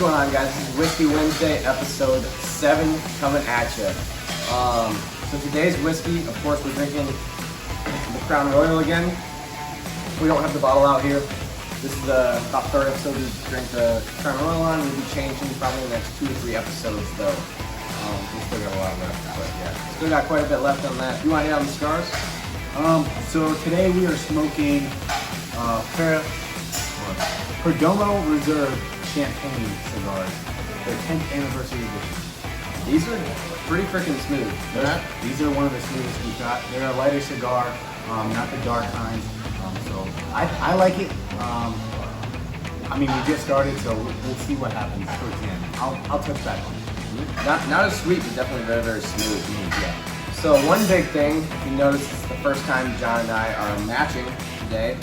going on, guys? This is Whiskey Wednesday, episode 7 coming at you. So today's whiskey, of course, we're drinking the Crown Royal again. We don't have the bottle out here. This is the about third episode we drink the Crown Royal on. We'll be changing probably the next 2 or 3 episodes, though. We still got a lot left, but yeah, still got quite a bit left on that. You want to hit on the cigars? So today we are smoking Perdomo Reserve Champagne cigars, their 10th anniversary edition. These are pretty freaking smooth. These are one of the smoothest we've got. They're a lighter cigar, not the dark kind. So I like it. I mean, we just started, so we'll see what happens towards the end. I'll touch back on it. Not as sweet, but definitely very, very smooth. Yeah. So one big thing, you notice it's the first time John and I are matching today.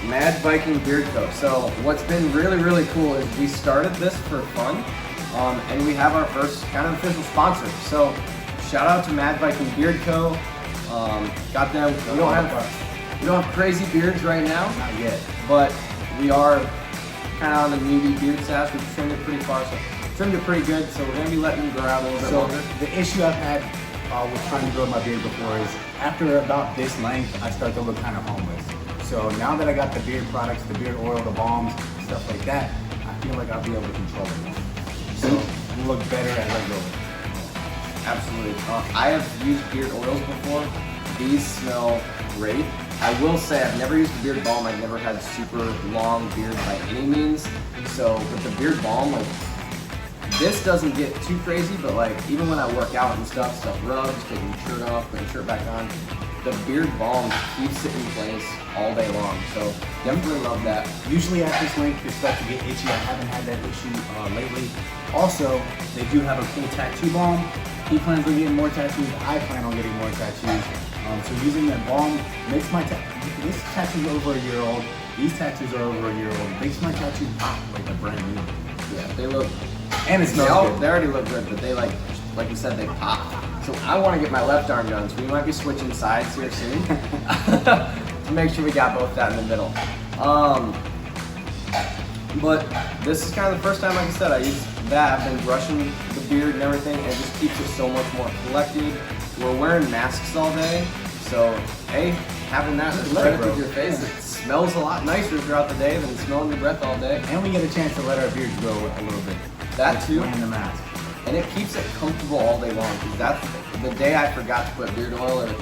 Mad Viking Beard Co. So what's been really, really cool is we started this for fun, and we have our first kind of official sponsor. So shout out to Mad Viking Beard Co. Got them. We don't have crazy beards right now, Not yet. but we are kind of on the newbie beard stash. We've trimmed it pretty far, so trimmed it pretty good. So we're gonna be letting them grow out a little bit So longer. the issue I've had with trying to grow my beard before is after about this length, I start to look kind of homeless. So now that I got the beard products, the beard oil, the balms, stuff like that, I feel like I'll be able to control it more. So it'll look better as I grow it. Absolutely. I have used beard oils before. These smell great. I will say I've never used a beard balm. I've never had super long beard by any means. So with the beard balm, like this doesn't get too crazy, but like even when I work out and stuff rubs, taking the shirt off, putting the shirt back on, the beard balm keeps it in place all day long. So definitely love that. Usually at this length, it starts to get itchy. I haven't had that issue lately. Also, they do have a cool tattoo balm. He plans on getting more tattoos. I plan on getting more tattoos. So using that balm makes my this tattoo's over a year old. These tattoos are over a year old. Makes my tattoo pop like a brand new. Yeah, they look, And it smells good. they already look good, but they like you said, they pop. So I want to get my left arm done, so we might be switching sides here soon to make sure we got both that in the middle. But this is kind of the first time, like I said, I used that. I've been brushing the beard and everything, and it just keeps it so much more collected. We're wearing masks all day, so hey, having that spread with your face, it smells a lot nicer throughout the day than smelling your breath all day. And we get a chance to let our beards grow a little bit. That too. Wearing the mask. And it keeps it comfortable all day long. Because that's the day I forgot to put beard oil or the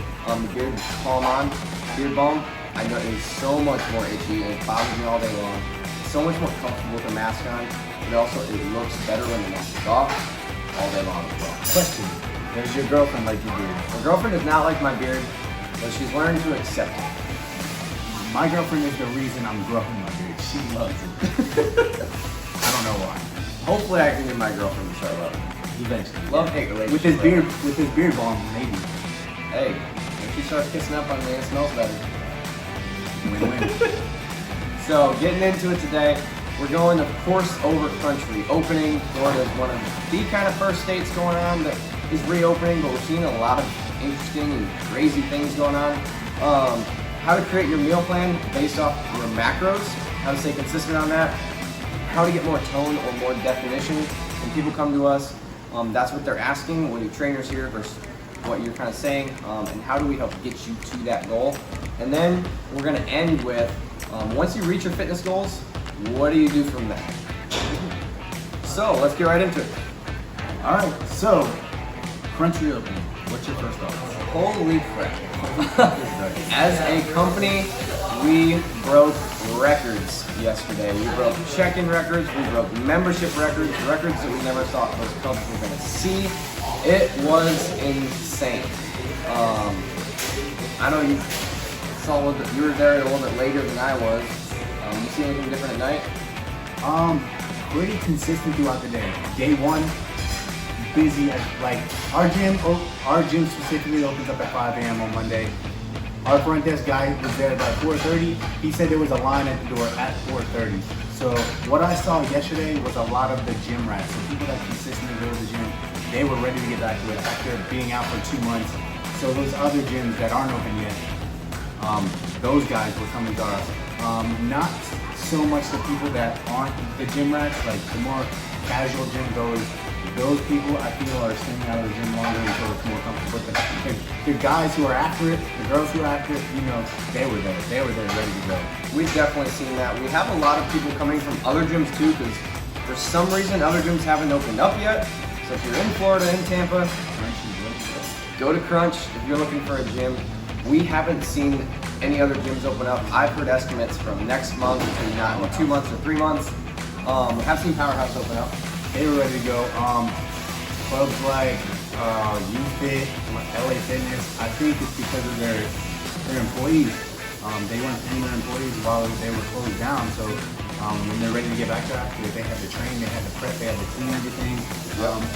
beard balm on, beard balm, I know it was so much more itchy and it bothers me all day long. It's so much more comfortable with the mask on, but also it looks better when the mask is off all day long as well. Question: does your girlfriend like your beard? My girlfriend does not like my beard, but she's learning to accept it. My girlfriend is the reason I'm growing my beard. She loves it. I don't know why. Hopefully I can get my girlfriend to start loving it. Eventually. Love-hate relationship. With his beard balm, maybe. Hey, if she starts kissing up on me, it smells better. Win-win. So getting into it today, we're going, of course, over country. Opening, Florida is one of the kind of first states going on that is reopening, but we're seeing a lot of interesting and crazy things going on. How to create your meal plan based off your macros, how to stay consistent on that, how to get more tone or more definition. When people come to us, that's what they're asking when your trainer's here versus what you're kind of saying, and how do we help get you to that goal. And then we're gonna end with, once you reach your fitness goals, what do you do from there? So let's get right into it. All right. So, country opening. What's your first thought? Holy crap. As a company, we broke records yesterday. We broke check-in records, we broke membership records, records that we never thought those clubs were going to see. It was insane. I know you were there a little bit later than I was. You see anything different at night? Pretty consistent throughout the day. Day one, busy. Like our gym specifically opens up at 5 a.m. on Monday. Our front desk guy was there by 4:30. He said there was a line at the door at 4:30. So what I saw yesterday was a lot of the gym rats. So people that consistently go to the gym, they were ready to get back to it after being out for 2 months. So those other gyms that aren't open yet, those guys were coming to us. Not so much the people that aren't the gym rats, like the more casual gym goers. Those people I feel are staying out of the gym longer until it's more comfortable. But the guys who are after it, the girls who are after it, you know, they were there. They were there ready to go. We've definitely seen that. We have a lot of people coming from other gyms too, because for some reason other gyms haven't opened up yet. So if you're in Florida, in Tampa, go to Crunch if you're looking for a gym. We haven't seen any other gyms open up. I've heard estimates from next month to not 2 months or 3 months. We have seen Powerhouse open up. They were ready to go. Clubs like UFit, LA Fitness, I think it's because of their employees. They weren't paying their employees while they were closed down. So when they're ready to get back to it, they had to train, they had to prep, they had to clean everything.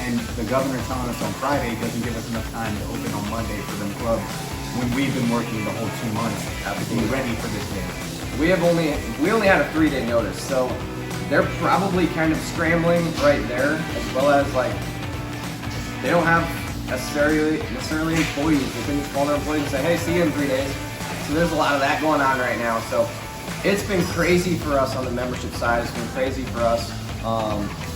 And the governor telling us on Friday doesn't give us enough time to open on Monday for them clubs when we've been working the whole 2 months to be ready for this day. We only had a 3-day notice, so they're probably kind of scrambling right there, as well as like they don't have necessarily employees. They couldn't call their employees and say, "Hey, see you in 3 days." So there's a lot of that going on right now. So it's been crazy for us on the membership side. It's been crazy for us,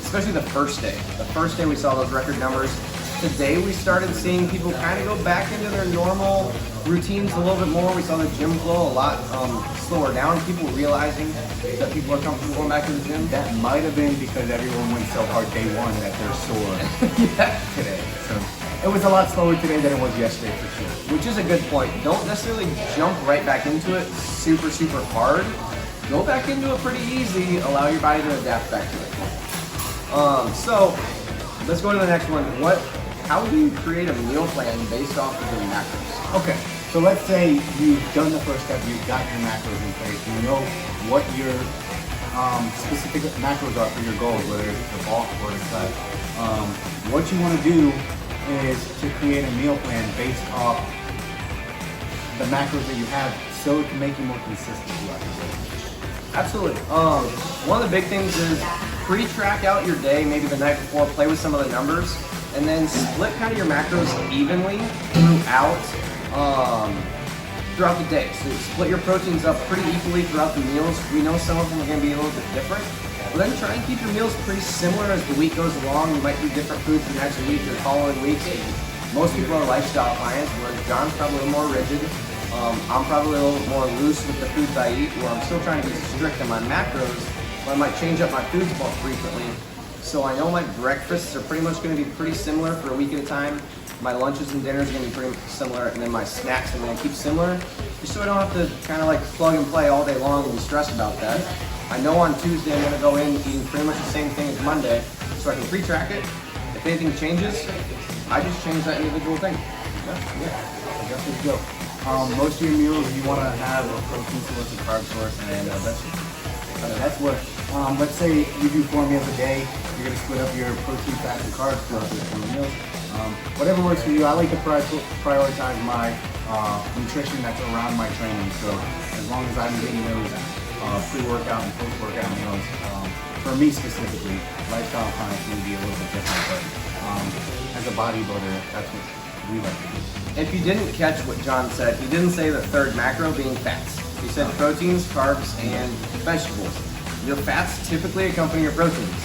especially the first day. The first day we saw those record numbers. Today we started seeing people kind of go back into their normal routines a little bit more. We saw the gym flow a lot slower down. People realizing that people are comfortable going back to the gym. That might have been because everyone went so hard day one that they're sore today. So it was a lot slower today than it was yesterday for sure. Which is a good point. Don't necessarily jump right back into it super hard. Go back into it pretty easy. Allow your body to adapt back to it. So let's go to the next one. How do you create a meal plan based off of your macros? Okay, so let's say you've done the first step, you've got your macros in place, you know what your specific macros are for your goals, whether it's the bulk or the cut. What you want to do is to create a meal plan based off the macros that you have so it can make you more consistent throughout the day. Absolutely. One of the big things is pre-track out your day, maybe the night before, play with some of the numbers, and then split kind of your macros evenly throughout the day. So split your proteins up pretty equally throughout the meals. We know some of them are going to be a little bit different, but then try and keep your meals pretty similar as the week goes along. You might do different foods the next week or following weeks. Most people are lifestyle clients, whereas John's probably a little more rigid. I'm probably a little more loose with the foods I eat, where I'm still trying to be strict on my macros, but I might change up my foods more frequently. So I know my breakfasts are pretty much going to be pretty similar for a week at a time. My lunches and dinners are going to be pretty similar, and then my snacks I'm going to keep similar, just so I don't have to kind of like plug and play all day long and be stressed about that. I know on Tuesday I'm going to go in eating pretty much the same thing as Monday, so I can pre-track it. If anything changes, I just change that individual thing. Yeah, I guess we go. Most of your meals, you want to have a protein source, a carb source, and a vegetable. That's what, let's say you do 4 meals a day, you're going to split up your protein, fats, and carbs throughout those 4 meals. Whatever works for you. I like to prioritize my nutrition that's around my training. So as long as I'm getting those pre-workout and post-workout meals, for me specifically, lifestyle clients may be a little bit different, but as a bodybuilder, that's what we like to do. If you didn't catch what John said, he didn't say the third macro being fats. He said proteins, carbs, and vegetables. Your fats typically accompany your proteins.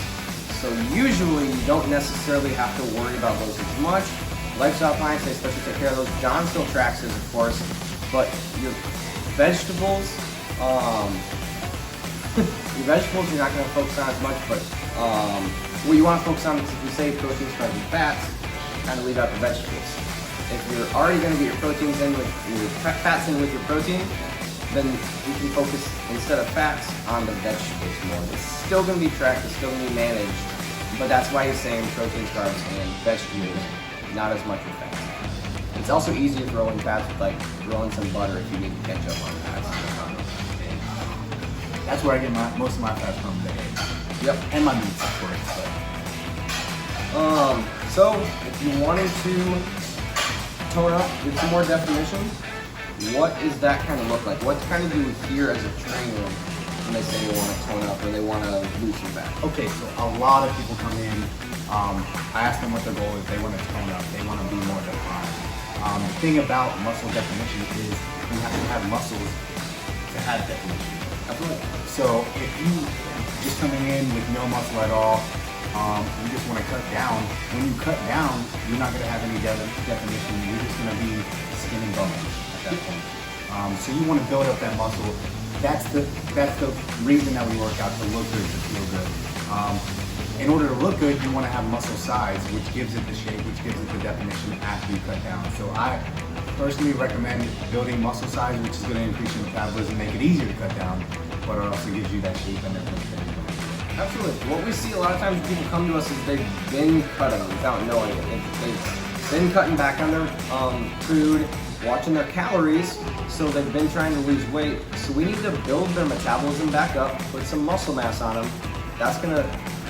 So usually you don't necessarily have to worry about those as much. Lifestyle clients, they especially take care of those. John still tracks his, of course, but your vegetables, you're not going to focus on as much, but what you want to focus on is if you say proteins, carbs, and fats, kind of leave out the vegetables. If you're already going to get your proteins in with your fats in with your protein, then you can focus, instead of fats, on the vegetables more. It's still going to be tracked, it's still going to be managed, but that's why he's saying proteins, carbs, and vegetables, not as much with fats. It's also easy to throw in fats with like throwing some butter if you need to catch up on fats. That's where I get most of my fats from the eggs. Yep. And my meats, of course. So if you wanted to tone up, get some more definition, what does that kind of look like? What kind of do you hear as a trainer when they say they want to tone up or they want to lose some fat? Okay, so a lot of people come in, I ask them what their goal is, they want to tone up, they want to be more defined. The thing about muscle definition is you have to have muscles to have definition. Absolutely. So if you just coming in with no muscle at all, you just want to cut down. When you cut down, you're not going to have any definition. You're just going to be skin and bone at that point. So you want to build up that muscle. That's the reason that we work out, to look good, to feel good. In order to look good, you want to have muscle size, which gives it the shape, which gives it the definition after you cut down. So I personally recommend building muscle size, which is going to increase your metabolism, make it easier to cut down, but it also gives you that shape and everything. Absolutely. What we see a lot of times when people come to us is they've been cutting without knowing it. They've been cutting back on their food, watching their calories, so they've been trying to lose weight. So we need to build their metabolism back up, put some muscle mass on them. That's going to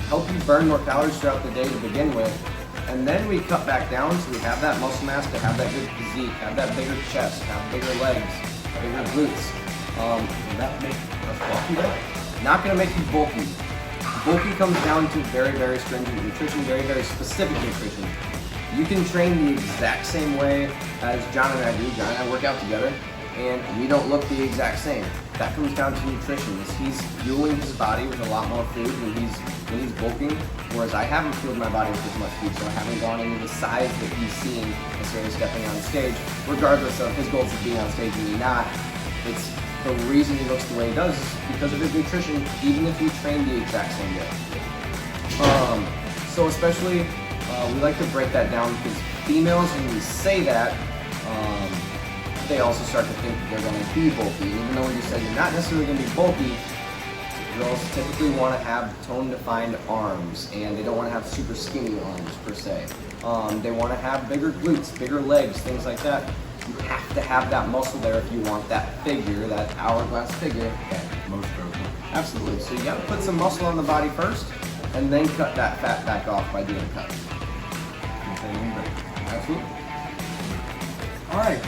help you burn more calories throughout the day to begin with. And then we cut back down so we have that muscle mass to have that good physique, have that bigger chest, have bigger legs, bigger glutes. Will that make us bulky though? Not going to make you bulky. Bulky comes down to very, very stringent nutrition, very, very specific nutrition. You can train the exact same way as John and I do. John and I work out together, and we don't look the exact same. That comes down to nutrition. He's fueling his body with a lot more food when he's bulking, whereas I haven't fueled my body with as much food, so I haven't gone into the size that he's seeing necessarily stepping on stage, regardless of his goals of being on stage and me not. It's the reason he looks the way he does is because of his nutrition, even if we train the exact same way. So especially, we like to break that down because females, when we say that, they also start to think that they're going to be bulky. And even though you said you're not necessarily going to be bulky, girls typically want to have tone-defined arms, and they don't want to have super skinny arms per se. They want to have bigger glutes, bigger legs, things like that. You have to have that muscle there if you want that figure, that hourglass figure. Yeah, most girls. Absolutely. So you got to put some muscle on the body first, and then cut that fat back off by doing a cut. Absolutely. All right.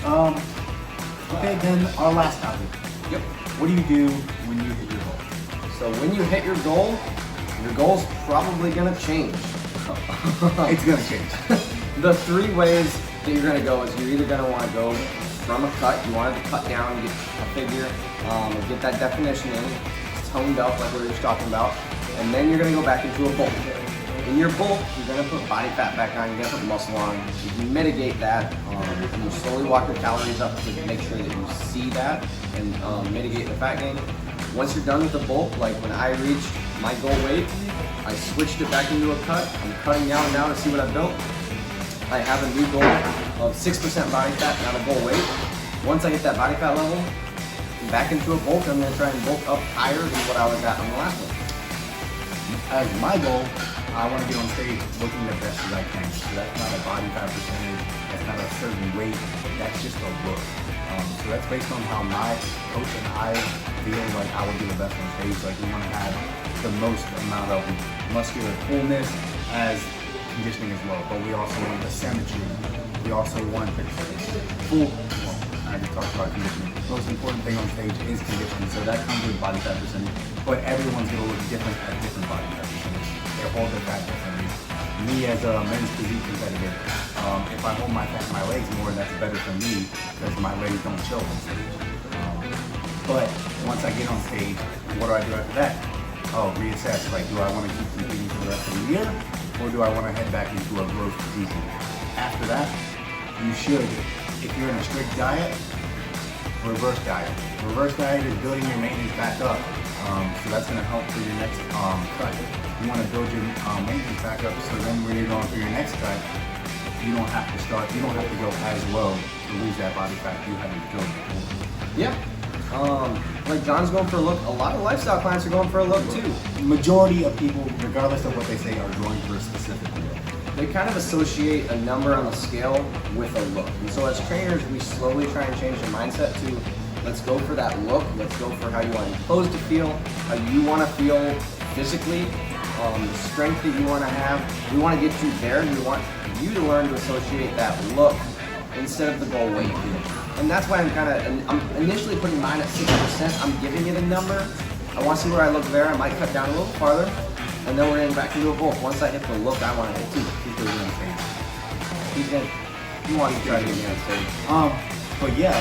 Okay, then our last topic. Yep. What do you do when you hit your goal? So when you hit your goal's probably gonna change. It's gonna change. The three ways that you're gonna go is you're either gonna want to go from a cut. You wanted to cut down, get a figure, get that definition in, toned up like we were just talking about, and then you're gonna go back into a bulk. In your bulk, you're gonna put body fat back on, you're gonna put muscle on. You can mitigate that, and you slowly walk your calories up to make sure that you see that and mitigate the fat gain. Once you're done with the bulk, like when I reached my goal weight, I switched it back into a cut. I'm cutting down now to see what I've built. I have a new goal of 6% body fat, not a goal weight. Once I hit that body fat level, I'm back into a bulk. I'm gonna try and bulk up higher than what I was at on the last one. As my goal, I want to get on stage looking the best as I can. So that's not a body fat percentage, that's not a certain weight, that's just a look. So that's based on how my coach and I feel like I would do the best on stage. Like we want to have the most amount of muscular fullness as conditioning as well. But we also want the symmetry. We also want the full, well, I just talked about conditioning. The most important thing on stage is conditioning. So that comes with body fat percentage. But everyone's going to look different at different body fat percentage. They hold their fat differently. Me as a men's physique competitor, if I hold my fat in my legs more, that's better for me because my legs don't show on stage. But once I get on stage, what do I do after that? Oh, reassess. Like, do I want to keep competing for the rest of the year, or do I want to head back into a growth season? After that, you should, if you're in a strict diet, reverse diet. Reverse diet is building your maintenance back up. So that's going to help for your next cut. You want to build your maintenance back up, so then when you're going for your next cut, you don't have to go as low to lose that body fat you haven't built before. Yeah. Like John's going for a look. A lot of lifestyle clients are going for a look too. Majority of people, regardless of what they say, are going for a specific look. They kind of associate a number on the scale with a look. And so as trainers, we slowly try and change the mindset to let's go for that look. Let's go for how you want your clothes to feel, how you want to feel physically, the strength that you want to have. We want to get you there, and we want you to learn to associate that look instead of the goal weight. And that's why I'm initially putting mine at 6%. I'm giving it a number. I want to see where I look there. I might cut down a little farther, and then we're getting back into a bulk. Once I hit the look I want to hit too. He's going on stage. He wants to try to get me on stage. But yeah,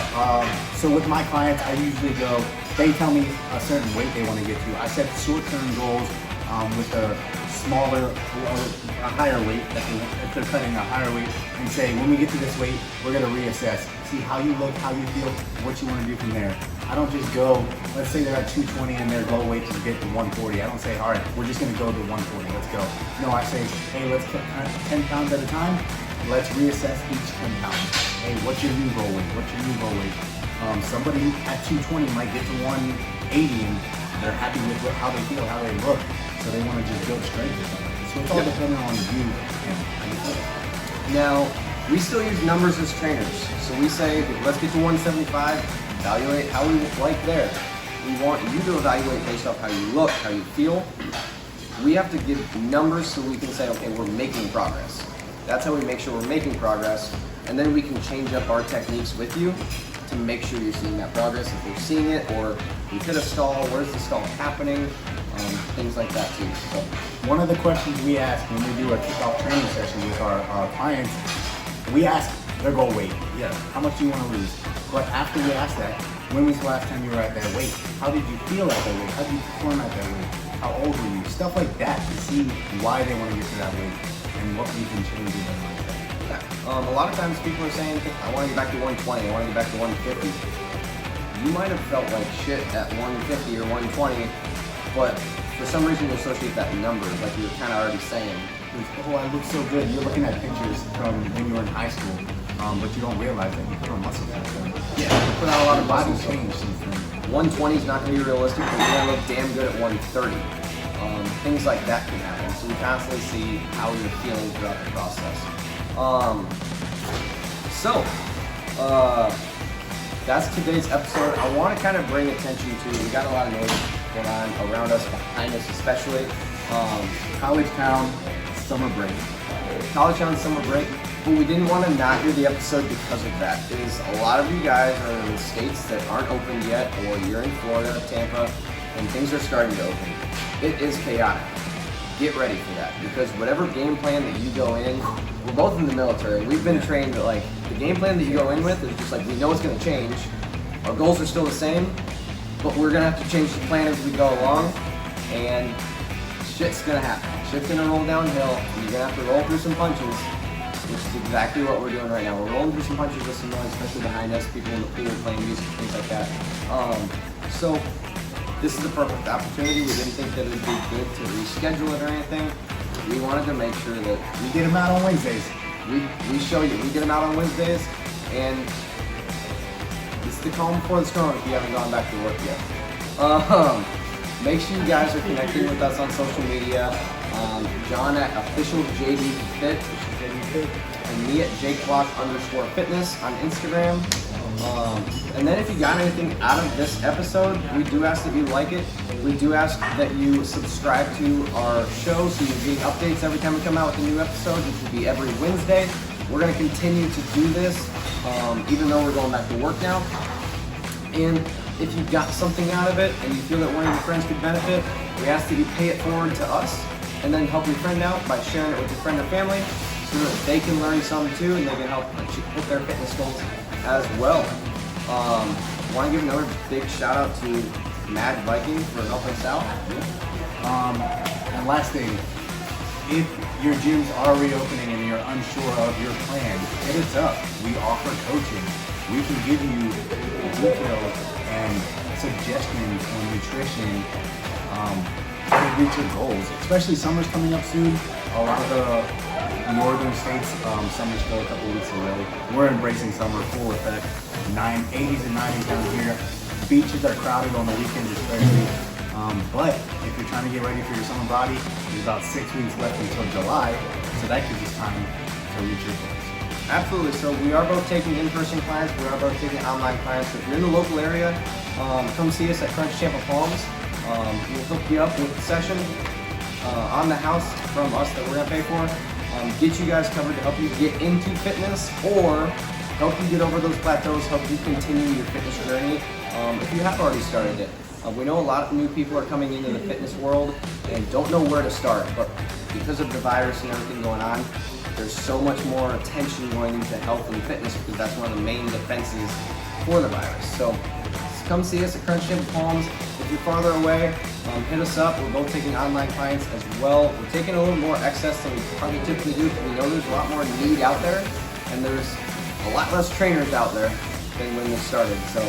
so with my clients, I usually go, they tell me a certain weight they want to get to. I set short-term goals with a smaller or a higher weight, if they're cutting a higher weight, and say, when we get to this weight, we're going to reassess. See how you look, how you feel, what you want to do from there. I don't just go, let's say they're at 220 and their goal weight is to get to 140. I don't say, all right, we're just going to go to 140, let's go. No, I say, hey, let's cut 10 pounds at a time. Let's reassess each 10 pounds. Hey, what's your new goal weight? What's your new goal weight? Somebody at 220 might get to 180 and they're happy with how they feel, how they look. So they want to just build strength or something. So it's all dependent on you and how you feel. Now, we still use numbers as trainers. So we say, let's get to 175, evaluate how we like there. We want you to evaluate based off how you look, how you feel. We have to give numbers so we can say, okay, we're making progress. That's how we make sure we're making progress. And then we can change up our techniques with you to make sure you're seeing that progress. If you're seeing it, or we hit a stall, where's the stall happening? Things like that too. So one of the questions we ask when we do a kickoff training session with our clients, we ask their goal weight. Yeah, how much do you want to lose? But after we ask that, when was the last time you were at that weight? How did you feel at that weight? How did you perform at that weight? How old were you? Stuff like that to see why they want to get to that weight and what we can change in their mindset. yeah. A lot of times people are saying, I want to get back to 120, I want to get back to 150. You might have felt like shit at 150 or 120, but for some reason you associate that number, like you were kind of already saying. Oh, I look so good. You're looking at pictures from when you were in high school, but you don't realize that you put on muscle since then. Yeah, you put out a lot of Body muscle. change since then. 120 is not going to be realistic, but you're going to look damn good at 130. Things like that can happen. So we constantly see how you're feeling throughout the process. That's today's episode. I want to kind of bring attention to, we got a lot of noise going on around us, behind us especially. College town, summer break. College town summer break, but we didn't want to not do the episode because of that. Is a lot of you guys are in states that aren't opened yet, or you're in Florida, Tampa, and things are starting to open. It is chaotic. Get ready for that, because whatever game plan that you go in, we're both in the military. We've been trained that like the game plan that you go in with is just like we know it's going to change. Our goals are still the same, but we're going to have to change the plan as we go along, and shit's going to happen. Shit's going to roll downhill, and you're going to have to roll through some punches, which is exactly what we're doing right now. We're rolling through some punches with some noise, especially behind us, people in the pool playing music, things like that. So this is the perfect opportunity. We didn't think that it would be good to reschedule it or anything. We wanted to make sure that We get them out on Wednesdays. we show you. We get them out on Wednesdays, and it's the calm before the storm if you haven't gone back to work yet. Make sure you guys are connecting with us on social media. John at official JD Fit, and me at JakeBlock_fitness on Instagram. And then if you got anything out of this episode, we do ask that you like it. We do ask that you subscribe to our show so you're getting updates every time we come out with a new episode, which will be every Wednesday. We're going to continue to do this, even though we're going back to work now. And if you got something out of it and you feel that one of your friends could benefit, we ask that you pay it forward to us and then help your friend out by sharing it with your friend or family so that they can learn some too and they can help hit their fitness goals as well. Want to give another big shout out to Mad Viking for helping us out. And last thing, if your gyms are reopening and you're unsure of your plan, hit us up. We offer coaching. We can give you details and suggestions on nutrition to reach your goals. Especially summer's coming up soon. A lot of the northern states, summer's still a couple weeks away. We're embracing summer full effect. 80s and 90s down here. Beaches are crowded on the weekends especially. But if you're trying to get ready for your summer body, there's about 6 weeks left until July, so that gives us time to reach your goals. Absolutely. So we are both taking in-person clients. We are both taking online clients. So if you're in the local area, come see us at Crunch Tampa Palms. We'll hook you up with a session on the house from us that we're gonna pay for. Get you guys covered to help you get into fitness or help you get over those plateaus, help you continue your fitness journey if you have already started it. We know a lot of new people are coming into the fitness world and don't know where to start, but because of the virus and everything going on, there's so much more attention going into health and fitness because that's one of the main defenses for the virus. So come see us at Crunch Gym Palms. If you're farther away, hit us up. We're both taking online clients as well. We're taking a little more excess than we probably typically do because we know there's a lot more need out there and there's a lot less trainers out there than when this started. So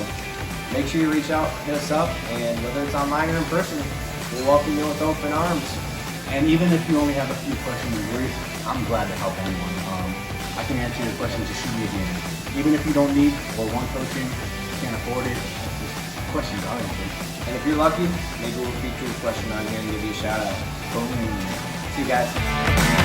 make sure you reach out, hit us up, and whether it's online or in person, we'll welcome you with open arms. And even if you only have a few questions and worries, I'm glad to help anyone. I can answer your questions, just shoot me a DM. Even if you don't need or want coaching, can't afford it, just questions are answered. And if you're lucky, maybe we'll feature your question on here and give you a shout out. Boom. See you guys.